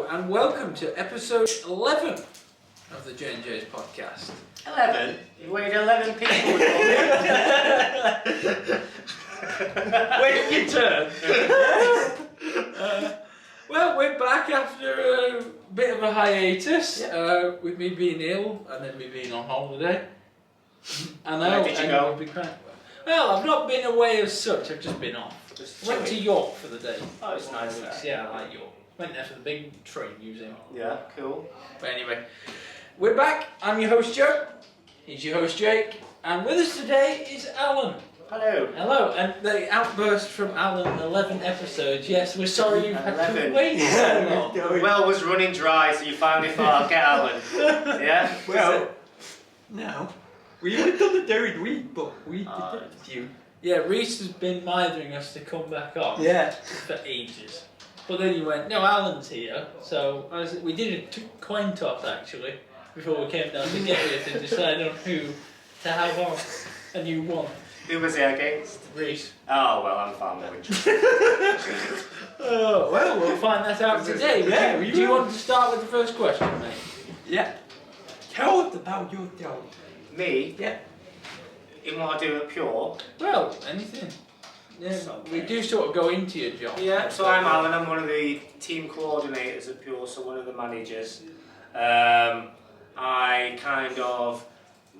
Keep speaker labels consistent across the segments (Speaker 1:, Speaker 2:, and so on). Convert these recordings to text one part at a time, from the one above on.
Speaker 1: and welcome to episode 11 of the J&J's podcast.
Speaker 2: 11? You weighed 11 people.
Speaker 1: Wait your turn. Well, we're back after a bit of a hiatus, with me being ill and then me being on holiday. I know.
Speaker 2: Where did you go?
Speaker 1: Well, I've not been away as such, I've just been off. Went to York for the day.
Speaker 2: Oh, it's nice there.
Speaker 1: Yeah, I like York. Went there for the big train museum.
Speaker 2: Yeah, cool.
Speaker 1: But anyway, we're back. I'm your host Joe. He's your host Jake. And with us today is Alan.
Speaker 2: Hello.
Speaker 1: Hello. And the outburst from Alan, 11 episodes. Yes, we're sorry you've had to
Speaker 2: 11.
Speaker 1: wait so long.
Speaker 2: The well was running dry, so you finally thought, I'll get Alan. Yeah?
Speaker 3: Well, no. We haven't done the third week, but we did it with you.
Speaker 1: Yeah, Reese has been mithering us to come back on
Speaker 3: Yeah.
Speaker 1: for ages. But then he went, no, Alan's here. So we did a coin toss actually before we came down to get here to decide on who to have on. And you won.
Speaker 2: Who was it against?
Speaker 1: Reese.
Speaker 2: Oh, well, I'm far more interested.
Speaker 1: Oh, well, we'll find that out today.
Speaker 3: Yeah,
Speaker 1: Do you want to start with the first question, mate?
Speaker 3: Yeah. Tell us about your job.
Speaker 2: Me?
Speaker 3: Yeah.
Speaker 2: In what I do at Pure?
Speaker 1: Well, anything. Yeah, we do sort of go into your job.
Speaker 2: Yeah, so I'm Alan, I'm one of the team coordinators at Pure, so one of the managers. I kind of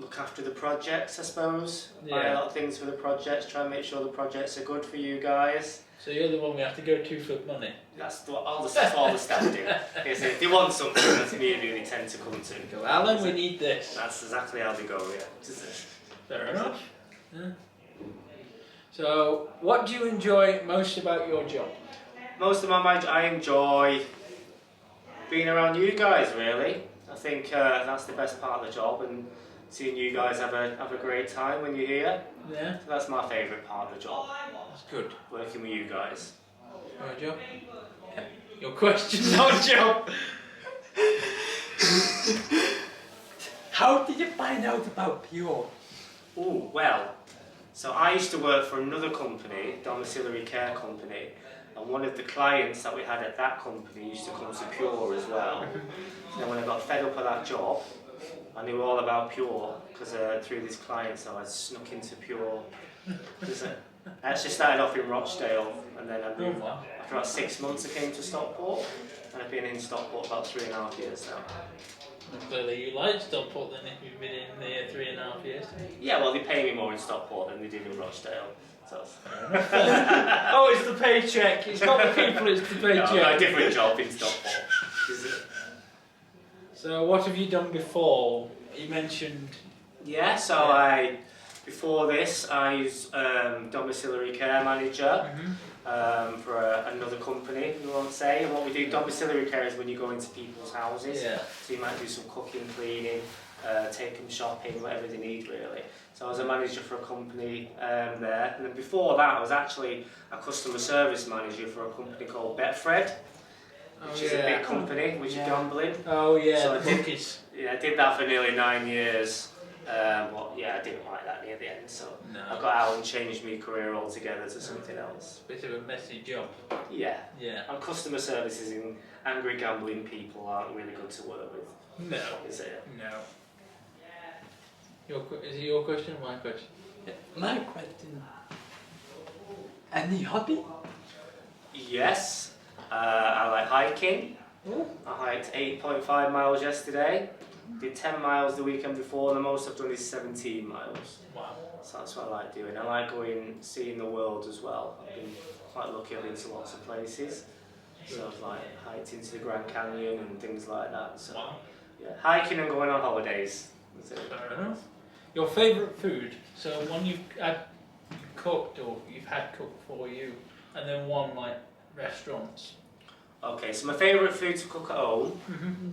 Speaker 2: look after the projects, I suppose. Buy a lot of things for the projects, try and make sure the projects are good for you guys.
Speaker 1: So you're the one we have to go to for money.
Speaker 2: That's what all the staff do. If they want something, that's me who they tend to come to.
Speaker 1: Go, Alan, we need this.
Speaker 2: That's exactly how they go, yeah.
Speaker 1: Fair enough. Yeah. So, what do you enjoy most about your job?
Speaker 2: Most of I enjoy being around you guys, really. I think that's the best part of the job, and seeing you guys have a great time when you're here.
Speaker 1: Yeah.
Speaker 2: So that's my favourite part of the job,
Speaker 1: That's good.
Speaker 2: working with you guys.
Speaker 1: Your job? Yeah. Your question, not job.
Speaker 3: How did you find out about Pure?
Speaker 2: Oh, well, so I used to work for another company, domiciliary care company, and one of the clients that we had at that company used to come to Pure as well. And when I got fed up of that job, I knew all about Pure because through this client, so I snuck into Pure. I actually started off in Rochdale, and then I moved. After about 6 months, I came to Stockport, and I've been in Stockport about 3.5 years now.
Speaker 1: Clearly, you like Stockport then if you've been in there 3.5 years.
Speaker 2: Yeah, well, they pay me more in Stockport than they did in Rochdale. So.
Speaker 1: Oh, it's the paycheck. It's not the people, it's the paycheck.
Speaker 2: No, I've got a different job in Stockport.
Speaker 1: So, what have you done before? You mentioned.
Speaker 2: Yeah, so before this, I was domiciliary care manager for another company, we won't say. And what we do, domiciliary care is when you go into people's houses.
Speaker 1: Yeah.
Speaker 2: So you might do some cooking, cleaning, take them shopping, whatever they need really. So I was a manager for a company there. And then before that, I was actually a customer service manager for a company called Betfred, which is a big company, which is gambling.
Speaker 1: Oh yeah,
Speaker 2: So
Speaker 1: the bookies.
Speaker 2: I did that for nearly 9 years. But yeah, I didn't like that near the end, so I got out and changed my career altogether to something else.
Speaker 1: Bit of a messy job.
Speaker 2: Yeah.
Speaker 1: Yeah.
Speaker 2: And customer services and angry gambling people aren't really good to work with.
Speaker 1: No.
Speaker 2: Is it?
Speaker 1: No. Is it your question or my question?
Speaker 3: My question. Any hobby?
Speaker 2: Yes. I like hiking.
Speaker 1: Ooh.
Speaker 2: I hiked 8.5 miles yesterday. Did 10 miles the weekend before, and the most I've done is 17 miles.
Speaker 1: Wow.
Speaker 2: So that's what I like doing. I like going, seeing the world as well. I've been quite lucky, I've been to lots of places. So I've like hiked into the Grand Canyon and things like that. So
Speaker 1: Wow.
Speaker 2: yeah, hiking and going on holidays. That's it.
Speaker 1: Fair enough. Your favourite food? So one you've cooked or you've had cooked for you, and then one like restaurants.
Speaker 2: Okay, so my favourite food to cook at home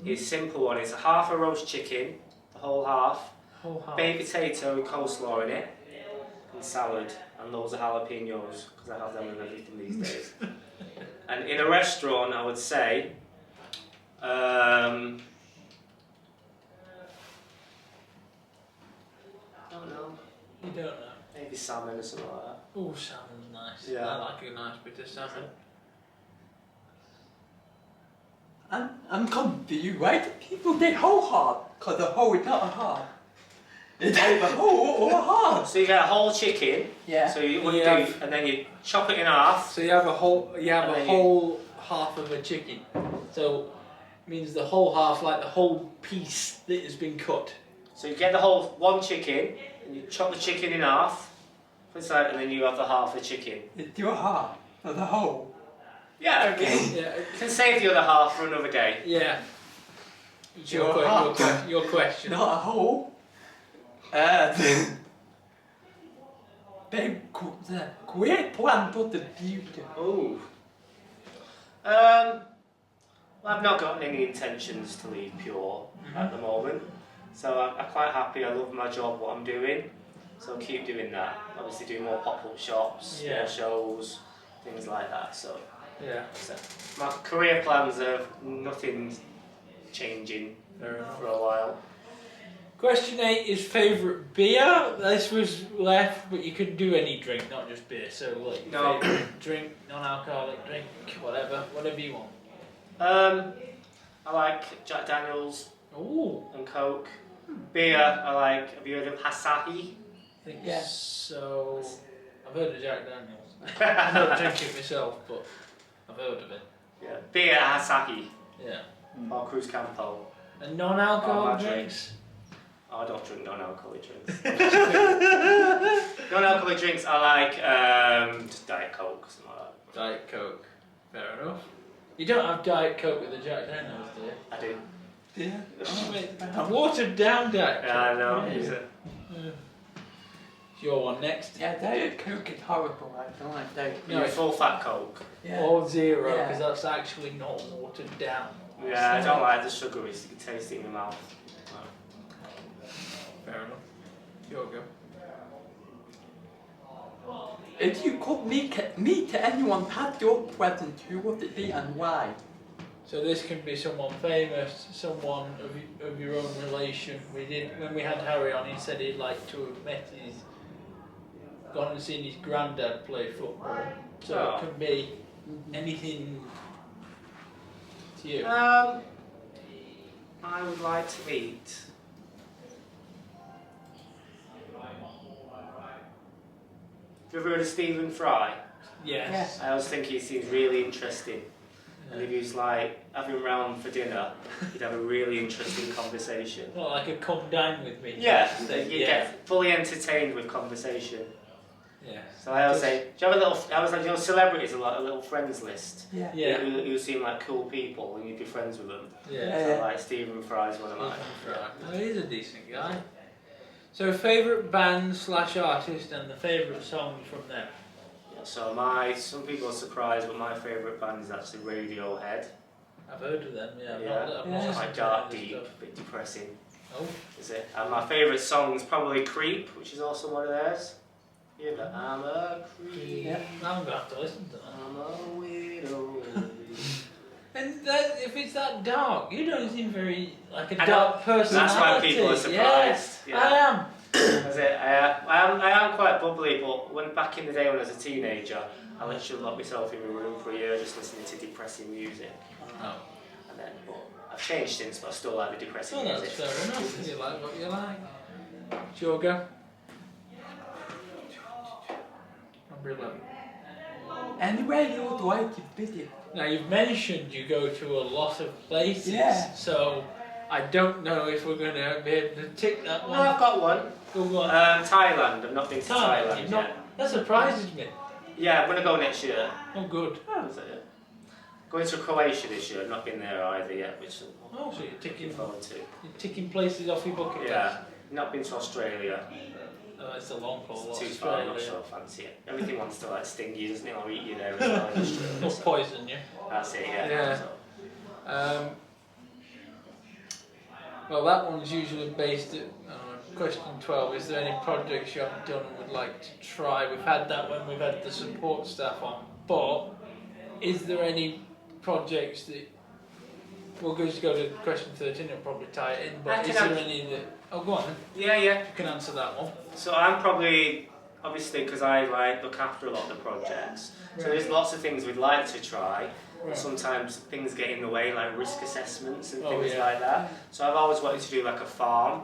Speaker 2: is a simple one. It's a half a roast chicken, the whole half,
Speaker 1: Whole half.
Speaker 2: baked potato with coleslaw in it, and salad, and loads of jalapenos, because I have them with everything these days. And in a restaurant, I would say, I don't know,
Speaker 1: You don't know.
Speaker 2: maybe salmon or something like that.
Speaker 1: Oh, salmon's nice.
Speaker 2: Yeah.
Speaker 1: I like a nice bit of salmon.
Speaker 3: I'm confused. Why do people get whole hog? Because a whole is not a hog. It's either whole or a hog.
Speaker 2: So you get a whole chicken.
Speaker 3: Yeah.
Speaker 2: So you would
Speaker 1: Yeah.
Speaker 2: do, and then you chop it in half.
Speaker 1: So you have a whole
Speaker 2: And then
Speaker 1: whole half of a chicken. So it means the whole half, like the whole piece that has been cut.
Speaker 2: So you get the whole one chicken, and you chop the chicken in half, inside, and then you have the half of the chicken.
Speaker 3: It's your hog. Or the whole.
Speaker 2: Yeah, okay.
Speaker 1: Yeah.
Speaker 2: You can save the other half for another day.
Speaker 1: Yeah. It's
Speaker 3: Your
Speaker 1: your,
Speaker 3: half.
Speaker 1: your question.
Speaker 3: Not a whole. Babe, great plan for the future.
Speaker 2: Ooh. Well, I've not got any intentions to leave Pure at the moment. So I'm quite happy. I love my job, what I'm doing. So I'll keep doing that. Obviously do more pop-up shops,
Speaker 1: Yeah.
Speaker 2: more shows, things like that. So
Speaker 1: Yeah.
Speaker 2: my career plans are nothing changing
Speaker 1: Fair enough.
Speaker 2: for a while.
Speaker 1: Question 8 is favourite beer. This was left, but you could do any drink, not just beer. So like
Speaker 2: No.
Speaker 1: favourite drink, non-alcoholic drink, whatever you want.
Speaker 2: I like Jack Daniels
Speaker 1: Ooh.
Speaker 2: and Coke. Beer, I like, have you heard of Asahi?
Speaker 1: I think
Speaker 3: Yeah.
Speaker 1: so. I've heard of Jack Daniels. I don't drink it myself, but I've heard of it.
Speaker 2: Yeah. Beer, Asahi,
Speaker 1: Yeah.
Speaker 2: or Cruz Campo.
Speaker 1: And non-alcoholic
Speaker 2: Magic.
Speaker 1: drinks?
Speaker 2: Oh, I don't drink non-alcoholic drinks. Non-alcoholic drinks, I like just Diet Coke, something like
Speaker 1: Diet Coke. Fair enough. You don't have Diet Coke with the Jack Daniels, do you?
Speaker 2: that. I do.
Speaker 3: Yeah.
Speaker 1: Oh, wait. A watered down Diet Coke.
Speaker 2: Yeah, I know.
Speaker 3: Yeah.
Speaker 2: Is it?
Speaker 1: Yeah. Your one next.
Speaker 3: Yeah, Diet Coke is horrible. I don't like Diet
Speaker 1: No,
Speaker 2: Yeah,
Speaker 1: it's
Speaker 2: full fat Coke.
Speaker 3: Yeah.
Speaker 1: or zero,
Speaker 3: Yeah.
Speaker 1: because that's actually not watered down.
Speaker 2: Yeah, I don't like the sugar. You can taste it in your mouth.
Speaker 1: Fair enough. Your go.
Speaker 3: If you could meet anyone at your present, who would it be and why?
Speaker 1: So this can be someone famous, someone of your own relation. We did when we had Harry on. He said he'd like to have met his, gone and seen his granddad play football. So
Speaker 2: Oh.
Speaker 1: it can be anything to you.
Speaker 2: I would like to meet. Have you ever heard of Stephen Fry?
Speaker 1: Yes.
Speaker 2: I always think he seems really interesting. And if he was like having him round for dinner, you'd have a really interesting conversation.
Speaker 1: Not like a come dine with me.
Speaker 2: Yeah,
Speaker 1: thing.
Speaker 2: you get fully entertained with conversation.
Speaker 1: Yeah.
Speaker 2: So I always say, do you have a little? I was like, you know, celebrities are like a little friends list.
Speaker 3: Yeah.
Speaker 1: Yeah.
Speaker 2: Who seem like cool people, and you'd be friends with them.
Speaker 1: Yeah.
Speaker 2: So like Stephen Fry's one of mine.
Speaker 1: Well, he's a decent guy. So favourite band / artist and the favourite song from them.
Speaker 2: Yeah, so some people are surprised, but my favourite band is actually Radiohead.
Speaker 1: I've heard of them, yeah. I've
Speaker 3: Yeah.
Speaker 1: not
Speaker 2: It's quite
Speaker 1: listened
Speaker 2: dark,
Speaker 1: to any
Speaker 2: deep,
Speaker 1: of their
Speaker 2: a bit depressing.
Speaker 1: stuff. Oh,
Speaker 2: Is it? And my favourite song is probably Creep, which is also one of theirs. Yeah, but I'm a creep.
Speaker 3: Yeah.
Speaker 1: now I'm going to have to listen to that.
Speaker 2: I'm a widow.
Speaker 1: And that, if it's that dark, you don't seem very like a
Speaker 2: I
Speaker 1: dark
Speaker 2: know.
Speaker 1: personality.
Speaker 2: That's why people are surprised.
Speaker 1: Yeah,
Speaker 2: Yeah.
Speaker 1: I am.
Speaker 2: That's it. I am quite bubbly, but when back in the day when I was a teenager, I literally locked myself in my room for a year just listening to depressing music.
Speaker 1: Oh,
Speaker 2: And then, but I've changed since, but I still like the depressing
Speaker 1: well, that's
Speaker 2: music.
Speaker 1: fair enough. You like what you like. Sure, go. Number 11.
Speaker 3: Anywhere you would like to visit.
Speaker 1: Now you've mentioned you go to a lot of places,
Speaker 3: Yeah.
Speaker 1: so I don't know if we're going to be able to tick that
Speaker 2: No,
Speaker 1: one.
Speaker 2: I've got one.
Speaker 1: Go on.
Speaker 2: Thailand. I've not been to Thailand
Speaker 1: you've
Speaker 2: yet.
Speaker 1: not- that surprises me.
Speaker 2: Yeah, I'm gonna go next year.
Speaker 1: Oh, good.
Speaker 2: Is that it? Going to Croatia this year. I've not been there either yet, which I'm
Speaker 1: Oh, so you're
Speaker 2: looking
Speaker 1: ticking
Speaker 2: forward to.
Speaker 1: places off your bucket list.
Speaker 2: Yeah, not been to Australia.
Speaker 1: Oh, it's a long haul.
Speaker 2: It's too far. I'm not
Speaker 1: Australia.
Speaker 2: sure I fancy it. Everything wants to like sting you, doesn't it? Or eat you there as well in Australia.
Speaker 1: Or
Speaker 2: so
Speaker 1: poison you.
Speaker 2: that's it. Yeah.
Speaker 1: Yeah.
Speaker 2: So.
Speaker 1: Well, that one's usually based at question 12. Is there any projects you haven't done and would like to try? We've had that when we've had the support staff on. But is there any projects that... We'll just go to question 13 and probably tie it in.
Speaker 2: I
Speaker 1: But
Speaker 2: can
Speaker 1: is there
Speaker 2: have-
Speaker 1: any that... Oh, go on then.
Speaker 2: Yeah, yeah.
Speaker 1: You can answer that one.
Speaker 2: So I'm probably, obviously, because I like look after a lot of the projects. So
Speaker 1: Right.
Speaker 2: there's lots of things we'd like to try.
Speaker 1: Right.
Speaker 2: Sometimes things get in the way, like risk assessments and
Speaker 1: Oh,
Speaker 2: things
Speaker 1: yeah.
Speaker 2: like that. So I've always wanted to do like a farm.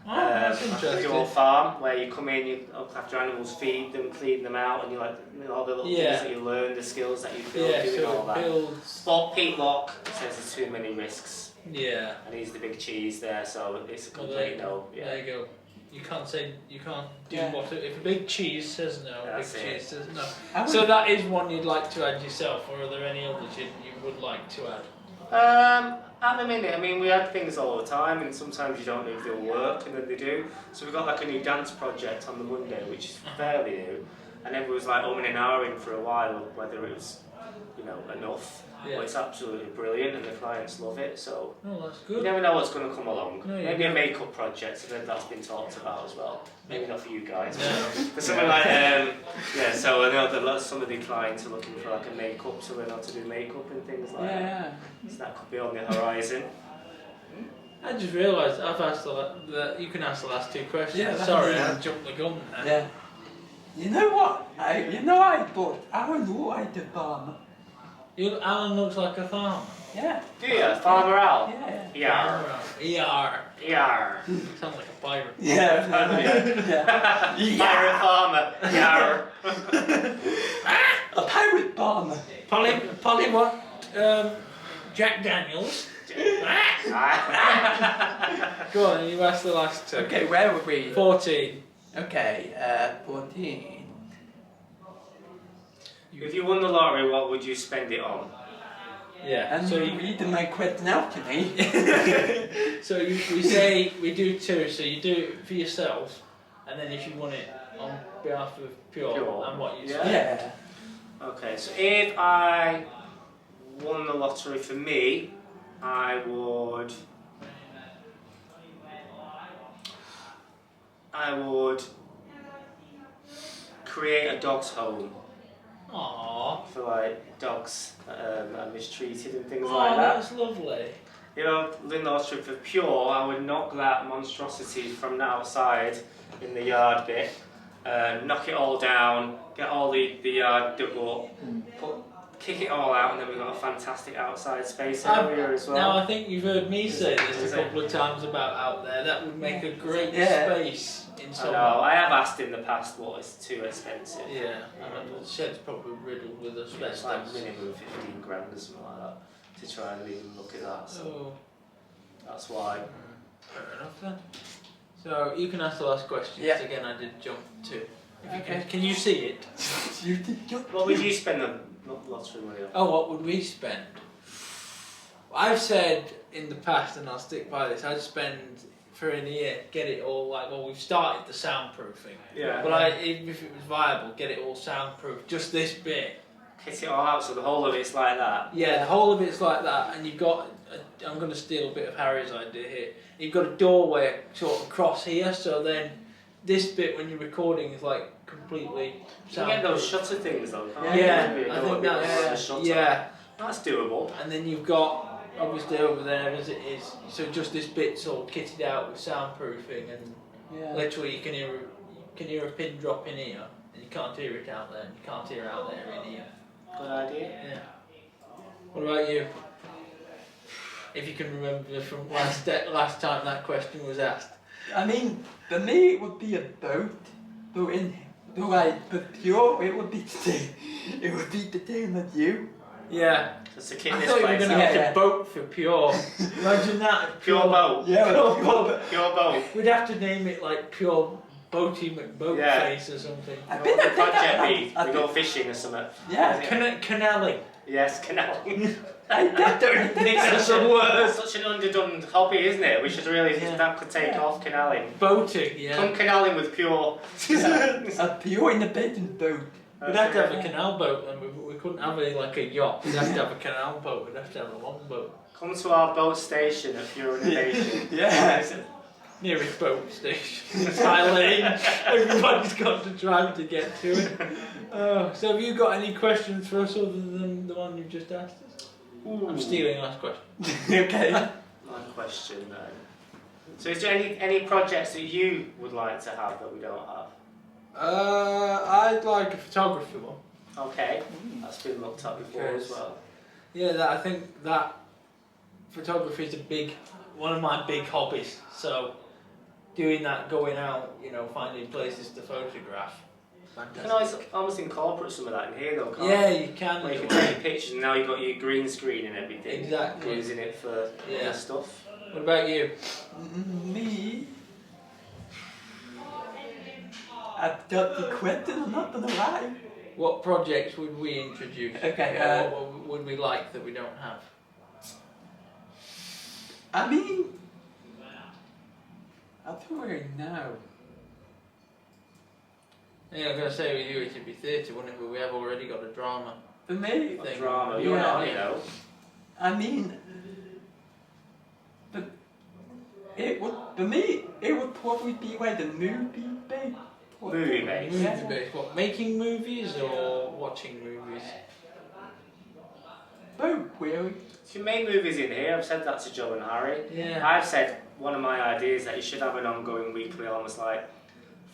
Speaker 1: Oh, that's
Speaker 2: Like a
Speaker 1: interesting.
Speaker 2: pure farm where you come in, you look after animals, feed them, clean them out, and you like all the little
Speaker 1: Yeah.
Speaker 2: things that you learn, the skills that you build,
Speaker 1: Yeah,
Speaker 2: doing all
Speaker 1: so
Speaker 2: that.
Speaker 1: it builds.
Speaker 2: But Pete Locke says there's too many risks,
Speaker 1: Yeah.
Speaker 2: and he's the big cheese there, so it's a
Speaker 1: Well,
Speaker 2: complete no. Yeah.
Speaker 1: There you go. You can't do
Speaker 3: Yeah.
Speaker 1: what if a big cheese says no, a big
Speaker 2: That's it.
Speaker 1: cheese says no.
Speaker 3: I would-
Speaker 1: So that is one you'd like to add yourself, or are there any others you would like to add?
Speaker 2: At the minute, I mean, we had things all the time, and sometimes you don't know if they'll work, and then they do. So we've got like a new dance project on the Monday, which is fairly new, and everyone was like umming and ahhing for a while whether it was, enough.
Speaker 1: Yeah.
Speaker 2: But it's absolutely brilliant, and the clients love it. So
Speaker 1: Oh, that's
Speaker 2: you
Speaker 1: good.
Speaker 2: never know what's going to come along.
Speaker 1: No, you
Speaker 2: Maybe a
Speaker 1: don't.
Speaker 2: makeup project, so then that's been talked about as well. Maybe not for you guys.
Speaker 1: No.
Speaker 2: But something like so I know that some of the clients are looking for like a makeup, so we're not to do makeup and things like that.
Speaker 3: Yeah.
Speaker 2: So that could be on the horizon.
Speaker 1: I just realised I've asked that you can ask the last two questions.
Speaker 3: Yeah, that's
Speaker 1: Sorry,
Speaker 3: easy.
Speaker 1: I jumped the gun there.
Speaker 3: Yeah. You know what? I thought I don't know I the farmer.
Speaker 1: Alan looks like a farmer.
Speaker 3: Yeah.
Speaker 2: Do you? Farmer Al?
Speaker 3: Yeah.
Speaker 2: Yar.
Speaker 1: ER.
Speaker 2: Yar.
Speaker 1: Sounds like a pirate.
Speaker 3: Yeah.
Speaker 2: Pirate farmer. Yar.
Speaker 3: A pirate farmer.
Speaker 1: Polly what? Jack Daniels. Go on, you asked the last two.
Speaker 3: Okay, where were we?
Speaker 1: 14.
Speaker 3: Okay, 14.
Speaker 2: If you won the lottery, what would you spend it on?
Speaker 1: Yeah.
Speaker 3: And
Speaker 1: So
Speaker 3: you read my question out to me.
Speaker 1: so we say we do two. So you do it for yourself, and then if you want it on behalf of Pure. And what you
Speaker 2: Yeah.
Speaker 1: say.
Speaker 3: Yeah.
Speaker 2: Okay, so if I won the lottery for me, I would create a dog's home
Speaker 1: Aww.
Speaker 2: for like dogs that are mistreated and things
Speaker 1: Oh,
Speaker 2: like that.
Speaker 1: that's lovely.
Speaker 2: You know, win the lottery for Pure, I would knock that monstrosity from the outside in the yard bit, knock it all down, get all the yard dug up, kick it all out, and then we've got a fantastic outside space area as well.
Speaker 1: Now I think you've heard me say this
Speaker 2: Is
Speaker 1: a
Speaker 2: it?
Speaker 1: couple of times about out there. That would make a great
Speaker 3: Yeah.
Speaker 1: space in
Speaker 2: I
Speaker 1: some.
Speaker 2: know, I have asked in the past, but it's too expensive.
Speaker 1: Yeah, and the shed's probably riddled with
Speaker 2: It's like
Speaker 1: asbestos.
Speaker 2: minimum 15 grand or something like that to try and even look at that. So
Speaker 1: Oh,
Speaker 2: that's why.
Speaker 1: fair enough then. So you can ask the last question. 'Cause
Speaker 3: Yeah.
Speaker 1: Again, I did jump to. If you
Speaker 3: Okay.
Speaker 1: can you see it?
Speaker 3: You did your
Speaker 2: What would you spend the lottery money on?
Speaker 1: Oh, what would we spend? I've said in the past, and I'll stick by this. I'd spend for a year, get it all we've started the soundproofing.
Speaker 2: Yeah.
Speaker 1: But even if it was viable, get it all soundproof. Just this bit.
Speaker 2: Kit it all out so the whole of it's like that.
Speaker 1: Yeah, the whole of it's like that, and you've got. I'm going to steal a bit of Harry's idea here. You've got a doorway sort of across here, so then this bit when you're recording is like completely
Speaker 2: You can get those
Speaker 1: soundproof.
Speaker 2: shutter things though, can't
Speaker 3: Yeah,
Speaker 2: you?
Speaker 1: Yeah,
Speaker 2: Maybe a
Speaker 1: I
Speaker 2: door
Speaker 1: think
Speaker 2: bit
Speaker 1: that's
Speaker 2: with a shutter.
Speaker 1: yeah.
Speaker 2: That's doable.
Speaker 1: And then you've got obviously over there as it is, so just this bit's all kitted out with soundproofing, and
Speaker 3: Yeah.
Speaker 1: literally you can hear a pin drop in here, and you can't hear it out there, and you can't hear it out there in here.
Speaker 2: Good idea.
Speaker 1: Yeah. What about you? If you can remember from last time that question was asked.
Speaker 3: I mean, for me it would be a boat, but for Pure it would be the same as you.
Speaker 1: Yeah.
Speaker 2: Just to kit
Speaker 1: I
Speaker 2: this
Speaker 1: thought you were
Speaker 2: place
Speaker 1: going to
Speaker 2: out.
Speaker 1: get a boat for Pure. Imagine that.
Speaker 2: Pure boat.
Speaker 3: Yeah,
Speaker 1: Pure
Speaker 3: Pure
Speaker 1: boat.
Speaker 2: Pure boat.
Speaker 1: We'd have to name it like Pure Boaty McBoatface or something.
Speaker 3: I've
Speaker 2: What
Speaker 3: been
Speaker 2: would
Speaker 3: a
Speaker 2: the project
Speaker 3: I-
Speaker 2: be?
Speaker 3: I-
Speaker 2: We go fishing or something.
Speaker 3: Yeah.
Speaker 1: Canalling.
Speaker 2: Yes, canal.
Speaker 3: I don't think
Speaker 1: That's the word.
Speaker 2: Such an underdone hobby, isn't it? We should really,
Speaker 1: Yeah.
Speaker 2: that could take
Speaker 3: Yeah.
Speaker 2: off canaling.
Speaker 1: Boating, yeah.
Speaker 2: Come canaling with Pure.
Speaker 3: a Pure independent boat.
Speaker 1: We'd have to have a canal boat, and we couldn't have like a yacht. We'd have to have a canal boat. We'd have to have a long boat.
Speaker 2: Come to our boat station at Pure Innovation.
Speaker 3: Yeah.
Speaker 1: Nearest boat station. It's High Lane. Everybody's got to drive to get to it. So have you got any questions for us other than the one you've just asked us? I'm stealing last question.
Speaker 3: Okay.
Speaker 2: My question then. So is there any projects that you would like to have that we don't have?
Speaker 1: I'd like a photography one.
Speaker 2: Okay, that's been looked at before as well.
Speaker 1: Yeah, I think that photography is one of my big hobbies. So doing that, going out, finding places to photograph.
Speaker 2: You can almost incorporate some of that in here though, can't
Speaker 1: Yeah,
Speaker 2: you?
Speaker 1: you can.
Speaker 2: Where you can take pictures and now you've got your green screen and everything.
Speaker 1: Exactly.
Speaker 2: Using it for
Speaker 1: Yeah.
Speaker 2: stuff.
Speaker 1: What about you?
Speaker 3: Me? I've got the question, I'm not gonna lie.
Speaker 1: What projects would we introduce?
Speaker 3: Okay,
Speaker 1: Or what would we like that we don't have?
Speaker 3: I mean, I don't really know.
Speaker 1: Yeah, I'm going to say with you it should be theatre, wouldn't it? But we have already got a drama
Speaker 3: For me,
Speaker 1: thing.
Speaker 2: Drama, you're
Speaker 3: Yeah.
Speaker 2: not, you know.
Speaker 3: I mean, but it would, for me, it would probably be like the movie bit.
Speaker 2: Movie based.
Speaker 1: Movie
Speaker 3: Yeah.
Speaker 1: based. What, making movies or watching movies?
Speaker 3: Both, really.
Speaker 2: If you make movies in here, I've said that to Joe and Harry.
Speaker 1: Yeah.
Speaker 2: I've said one of my ideas that you should have an ongoing weekly, almost like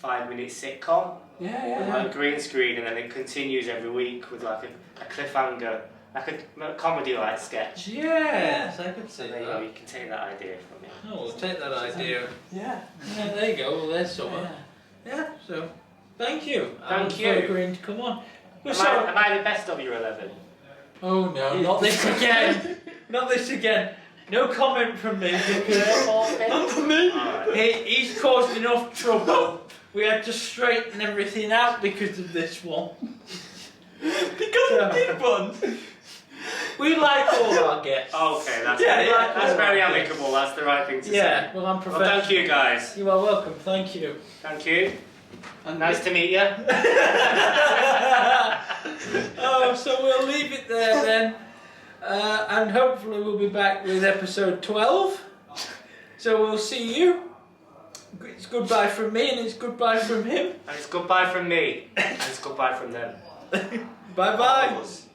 Speaker 2: 5-minute sitcom
Speaker 3: Yeah,
Speaker 2: with
Speaker 3: yeah.
Speaker 2: like green screen, and then it continues every week with like a cliffhanger, like a comedy like sketch.
Speaker 1: Yes, I could see
Speaker 2: So there you go,
Speaker 1: that.
Speaker 2: you can take that idea from me.
Speaker 1: Oh, we'll take that idea.
Speaker 3: Yeah.
Speaker 1: Yeah, there you go. Well, there's someone. Yeah, so thank you.
Speaker 2: Thank
Speaker 1: For
Speaker 2: you.
Speaker 1: agreeing to come on. We're
Speaker 2: Am I the best of your 11?
Speaker 1: Oh no, not this again. Not this again. No comment from me because
Speaker 3: Not for me.
Speaker 2: Alright.
Speaker 1: he's caused enough trouble. We had to straighten everything out because of this one.
Speaker 3: Because of the big one.
Speaker 1: We like all our guests.
Speaker 2: Okay, that's,
Speaker 3: Yeah,
Speaker 2: that's very amicable, that's the right thing to
Speaker 1: Yeah,
Speaker 2: say.
Speaker 1: well I'm
Speaker 2: Well,
Speaker 1: professional.
Speaker 2: thank you guys.
Speaker 1: You are welcome, thank you.
Speaker 2: Thank you.
Speaker 3: And
Speaker 2: Nice to meet you.
Speaker 1: Oh, so we'll leave it there then. And hopefully we'll be back with episode 12. So we'll see you. It's goodbye from me and it's goodbye from him.
Speaker 2: And it's goodbye from me. And it's goodbye from them.
Speaker 1: Bye bye.
Speaker 2: All of us.